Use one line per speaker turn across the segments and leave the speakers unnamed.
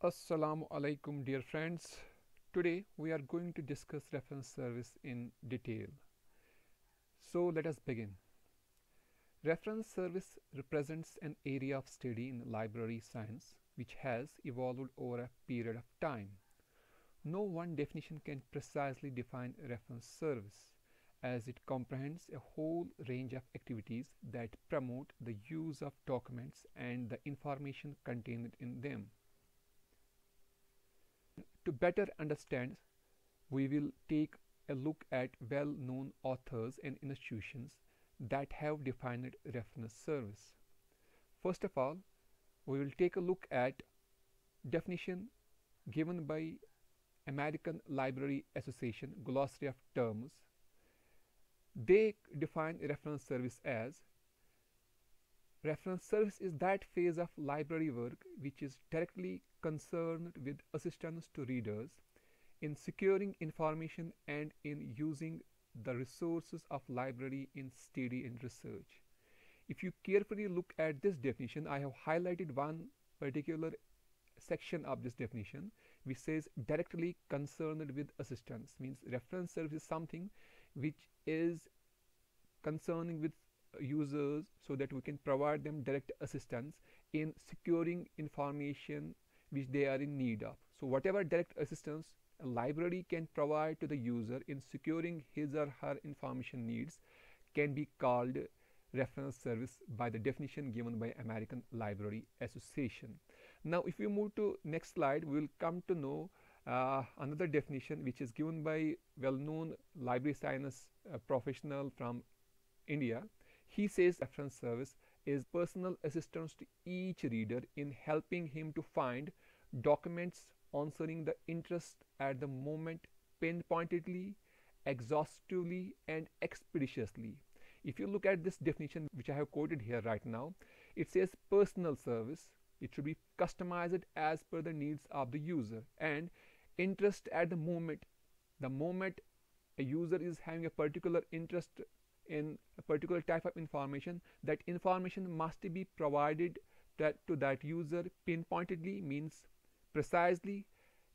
Assalamu alaikum, dear friends. Today we are going to discuss reference service in detail. So let us begin. Reference service represents an area of study in library science which has evolved over a period of time. No one definition can precisely define reference service, as it comprehends a whole range of activities that promote the use of documents and the information contained in them. To better understand, we will take a look at well-known authors and institutions that have defined reference service. First of all, we will take a look at definition given by American Library Association glossary of terms. They define reference service as reference service is that phase of library work which is directly concerned with assistance to readers in securing information and in using the resources of library in study and research. If you carefully look at this definition, I have highlighted one particular section of this definition which says directly concerned with assistance, means reference service is something which is concerning with users so that we can provide them direct assistance in securing information which they are in need of. So whatever direct assistance a library can provide to the user in securing his or her information needs can be called reference service by the definition given by American Library Association. Now if we move to next slide, we will come to know another definition which is given by well-known library science professional from India. He says reference service is personal assistance to each reader in helping him to find documents answering the interest at the moment pinpointedly, exhaustively, and expeditiously. If you look at this definition which I have quoted here right now, it says personal service. It should be customized as per the needs of the user, and interest at the moment. The moment a user is having a particular interest in a particular type of information, that information must be provided to that user pinpointedly, means precisely,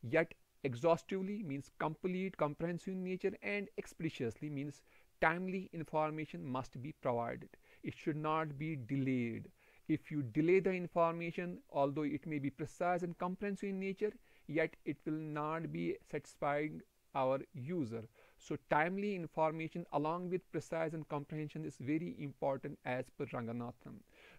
yet exhaustively, means complete, comprehensive in nature, and expeditiously, means timely information must be provided. It should not be delayed. If you delay the information, although it may be precise and comprehensive in nature, yet it will not be satisfying our user. So timely information along with precise and comprehension is very important as per Ranganathan.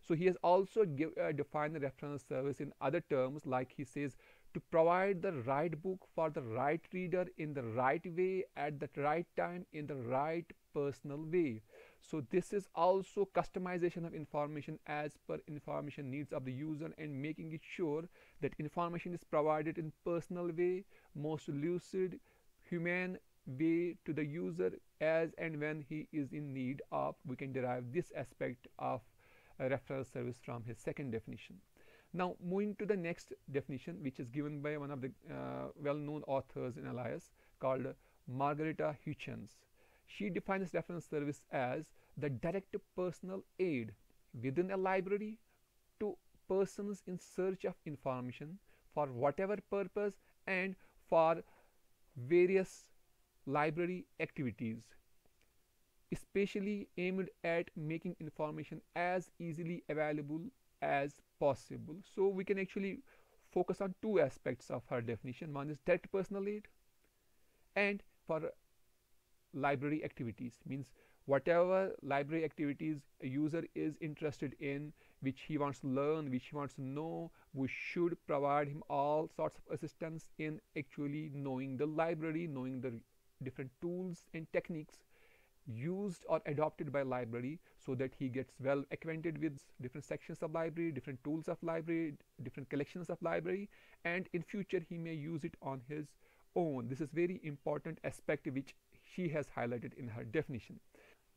So he has also defined the reference service in other terms, like he says to provide the right book for the right reader in the right way at the right time in the right personal way. So this is also customization of information as per information needs of the user and making it sure that information is provided in personal way, most lucid, humane way to the user as and when he is in need of. We can derive this aspect of a referral service from his second definition. Now moving to the next definition, which is given by one of the well-known authors in LIS called Margarita Hutchins. She defines reference service as the direct personal aid within a library to persons in search of information for whatever purpose and for various library activities, especially aimed at making information as easily available as possible. So we can actually focus on two aspects of her definition. One is direct personal aid, and for library activities, means whatever library activities a user is interested in, which he wants to learn, which he wants to know, we should provide him all sorts of assistance in actually knowing the library, knowing the different tools and techniques used or adopted by library, so that he gets well acquainted with different sections of library, different tools of library, different collections of library, and in future he may use it on his own. This is very important aspect which she has highlighted in her definition.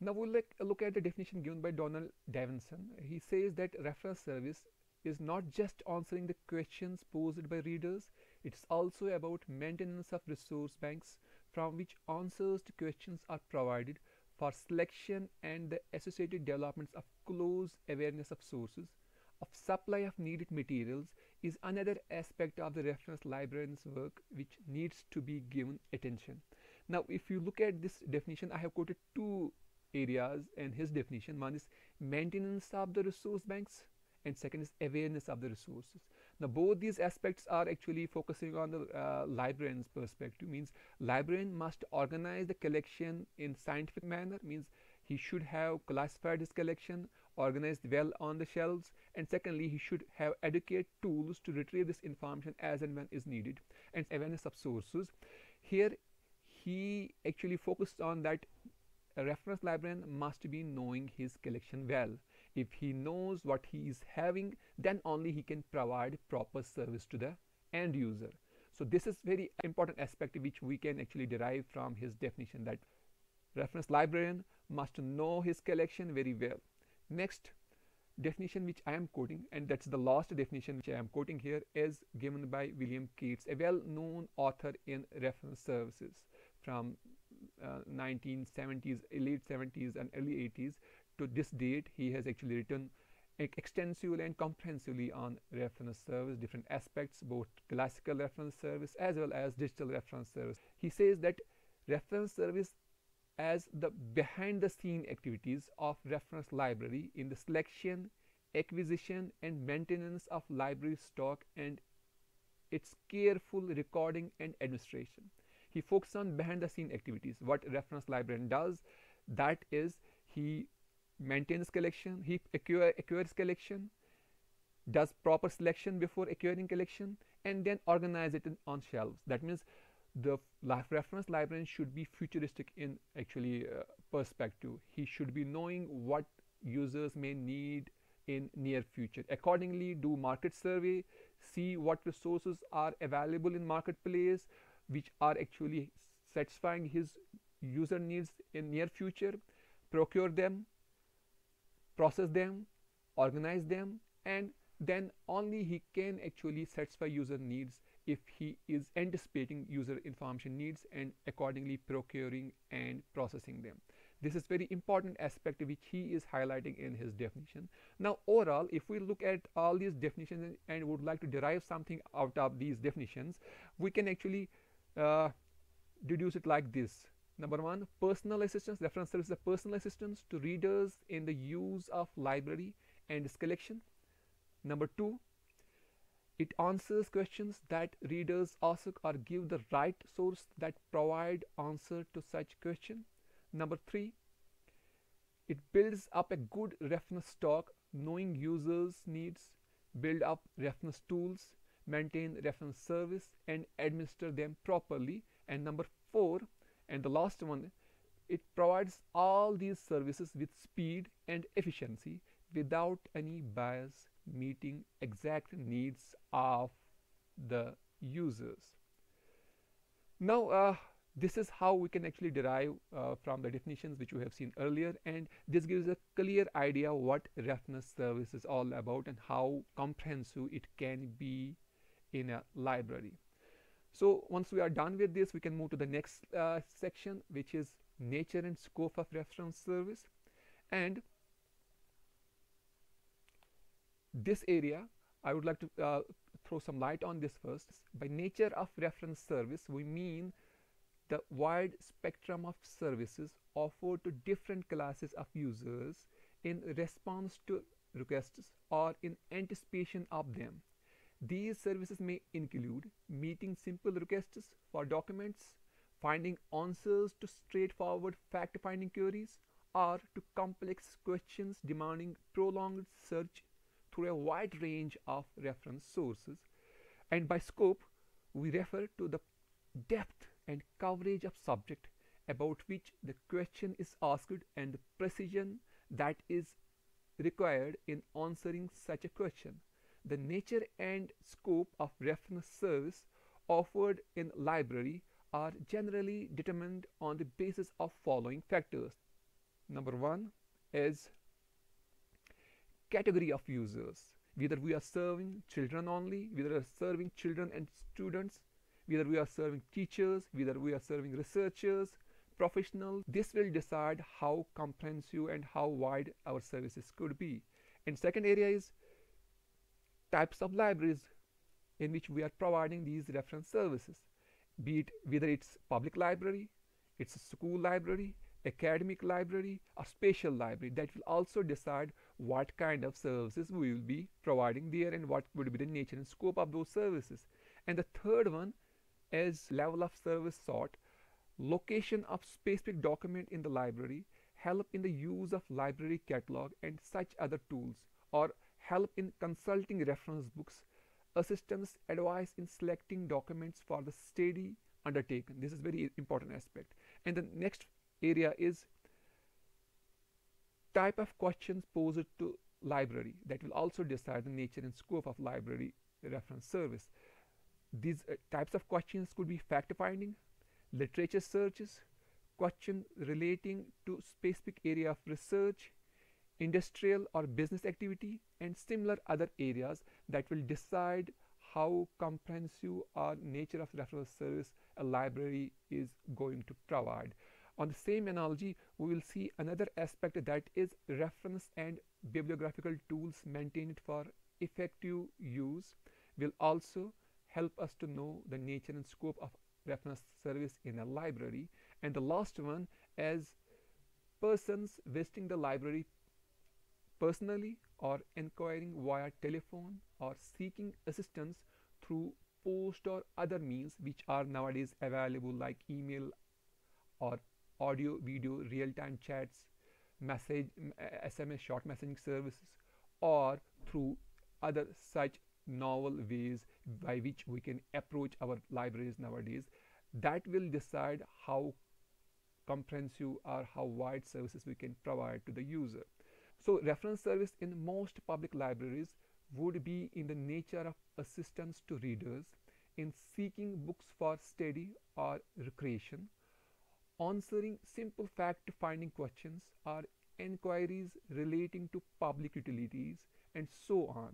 Now we'll look at the definition given by Donald Davidson. He says that reference service is not just answering the questions posed by readers, it's also about maintenance of resource banks from which answers to questions are provided for selection and the associated developments of close awareness of sources, of supply of needed materials is another aspect of the reference librarian's work which needs to be given attention. Now, if you look at this definition, I have quoted two areas in his definition. One is maintenance of the resource banks, and second is awareness of the resources. Now, both these aspects are actually focusing on the librarian's perspective. Means librarian must organize the collection in scientific manner. Means he should have classified his collection, organized well on the shelves, and secondly, he should have adequate tools to retrieve this information as and when is needed. And awareness of sources. Here, he actually focused on that a reference librarian must be knowing his collection well. If he knows what he is having, then only he can provide proper service to the end user. So this is very important aspect which we can actually derive from his definition, that reference librarian must know his collection very well. Next definition which I am quoting, and that's the last definition which I am quoting here, is given by William Cates, a well-known author in reference services from 1970s, late 70s and early 80s to this date. He has actually written extensively and comprehensively on reference service, different aspects, both classical reference service as well as digital reference service. He says that reference service as the behind the scene activities of reference library in the selection, acquisition and maintenance of library stock and its careful recording and administration. He focuses on behind the scene activities. What reference librarian does, that is, he maintains collection, he acquires collection, does proper selection before acquiring collection, and then organize it on shelves. That means the reference librarian should be futuristic in actually perspective. He should be knowing what users may need in near future. Accordingly, do market survey, see what resources are available in marketplace which are actually satisfying his user needs in near future, procure them, process them, organize them, and then only he can actually satisfy user needs if he is anticipating user information needs and accordingly procuring and processing them. This is very important aspect which he is highlighting in his definition. Now overall, if we look at all these definitions and would like to derive something out of these definitions, we can actually deduce it like this. Number one, personal assistance. Reference service is a personal assistance to readers in the use of library and its collection. Number two, it answers questions that readers ask or give the right source that provide answer to such question. Number three, it builds up a good reference stock, knowing users needs, build up reference tools, maintain reference service and administer them properly. And number four, and the last one, it provides all these services with speed and efficiency without any bias, meeting exact needs of the users. Now this is how we can actually derive from the definitions which we have seen earlier, and this gives a clear idea what reference service is all about and how comprehensive it can be in a library. So once we are done with this, we can move to the next section, which is nature and scope of reference service. And this area I would like to throw some light on this first. By nature of reference service, we mean the wide spectrum of services offered to different classes of users in response to requests or in anticipation of them. These services may include meeting simple requests for documents, finding answers to straightforward fact-finding queries, or to complex questions demanding prolonged search through a wide range of reference sources. And by scope, we refer to the depth and coverage of subject about which the question is asked and the precision that is required in answering such a question. The nature and scope of reference service offered in library are generally determined on the basis of following factors. Number one is category of users, whether we are serving children only, whether we are serving children and students, whether we are serving teachers, whether we are serving researchers, professionals. This will decide how comprehensive and how wide our services could be. And second area is types of libraries in which we are providing these reference services, be it whether it's public library, it's a school library, academic library, or spatial library. That will also decide what kind of services we will be providing there and what would be the nature and scope of those services. And the third one is level of service sought, location of specific document in the library, help in the use of library catalog and such other tools, or help in consulting reference books, assistance, advice in selecting documents for the study undertaken. This is very important aspect. And the next area is type of questions posed to library. That will also decide the nature and scope of library reference service. These types of questions could be fact finding, literature searches, question relating to specific area of research, industrial or business activity, and similar other areas that will decide how comprehensive or nature of reference service a library is going to provide. On the same analogy, we will see another aspect, that is reference and bibliographical tools maintained for effective use will also help us to know the nature and scope of reference service in a library. And the last one, as persons visiting the library personally or inquiring via telephone or seeking assistance through post or other means which are nowadays available, like email or audio video real-time chats, message SMS short messaging services, or through other such novel ways by which we can approach our libraries nowadays, that will decide how comprehensive or how wide services we can provide to the user. So reference service in most public libraries would be in the nature of assistance to readers in seeking books for study or recreation, answering simple fact-finding questions or inquiries relating to public utilities, and so on.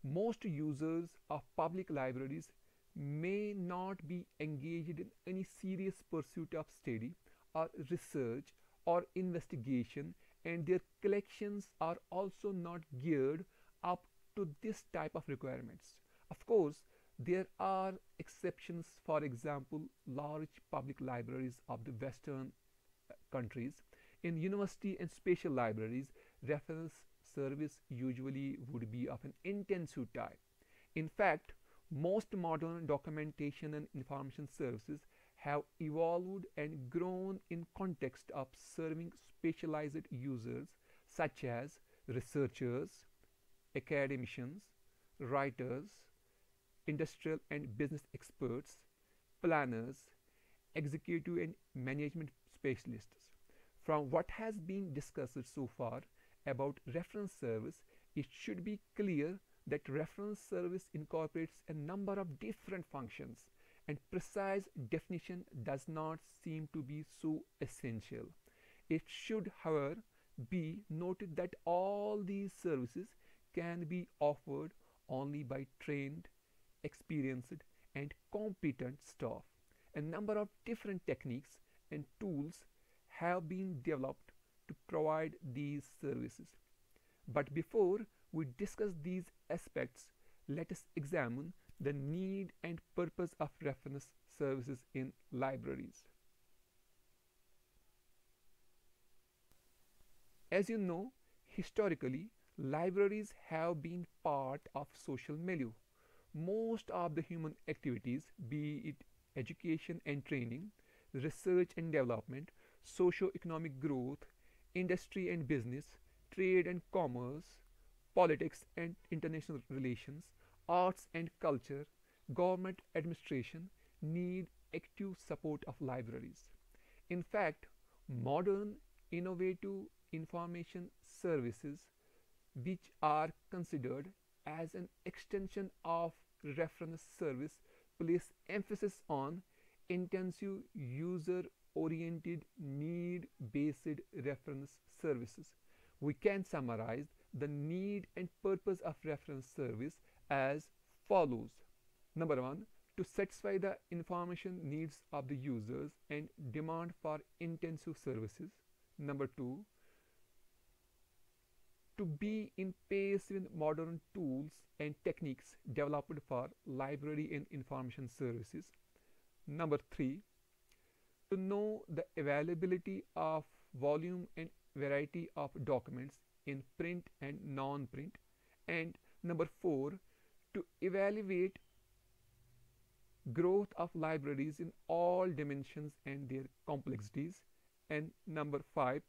Most users of public libraries may not be engaged in any serious pursuit of study or research or investigation, and their collections are also not geared up to this type of requirements. Of course, there are exceptions. For example, large public libraries of the Western countries. In university and spatial libraries, reference service usually would be of an intensive type. In fact, most modern documentation and information services have evolved and grown in context of serving specialized users such as researchers, academicians, writers, industrial and business experts, planners, executive and management specialists. From what has been discussed so far about reference service, it should be clear that reference service incorporates a number of different functions, and precise definition does not seem to be so essential. It should, however, be noted that all these services can be offered only by trained, experienced, and competent staff. A number of different techniques and tools have been developed to provide these services. But before we discuss these aspects, let us examine the need and purpose of reference services in libraries. As you know, historically, libraries have been part of social milieu. Most of the human activities, be it education and training, research and development, socio-economic growth, industry and business, trade and commerce, politics and international relations, arts and culture, government administration need active support of libraries. In fact, modern innovative information services, which are considered as an extension of reference service, place emphasis on intensive user-oriented need-based reference services. We can summarize the need and purpose of reference service as follows. Number one, to satisfy the information needs of the users and demand for intensive services. Number two, to be in pace with modern tools and techniques developed for library and information services. Number 3, to know the availability of volume and variety of documents in print and non-print. And number 4, to evaluate growth of libraries in all dimensions and their complexities. And number 5,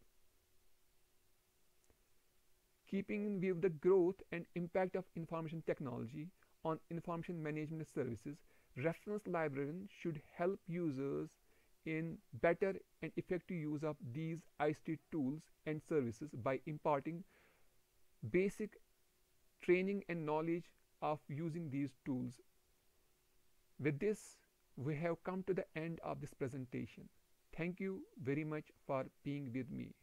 keeping in view the growth and impact of information technology on information management services, reference librarian should help users in better and effective use of these ICT tools and services by imparting basic training and knowledge of using these tools. With this, we have come to the end of this presentation. Thank you very much for being with me.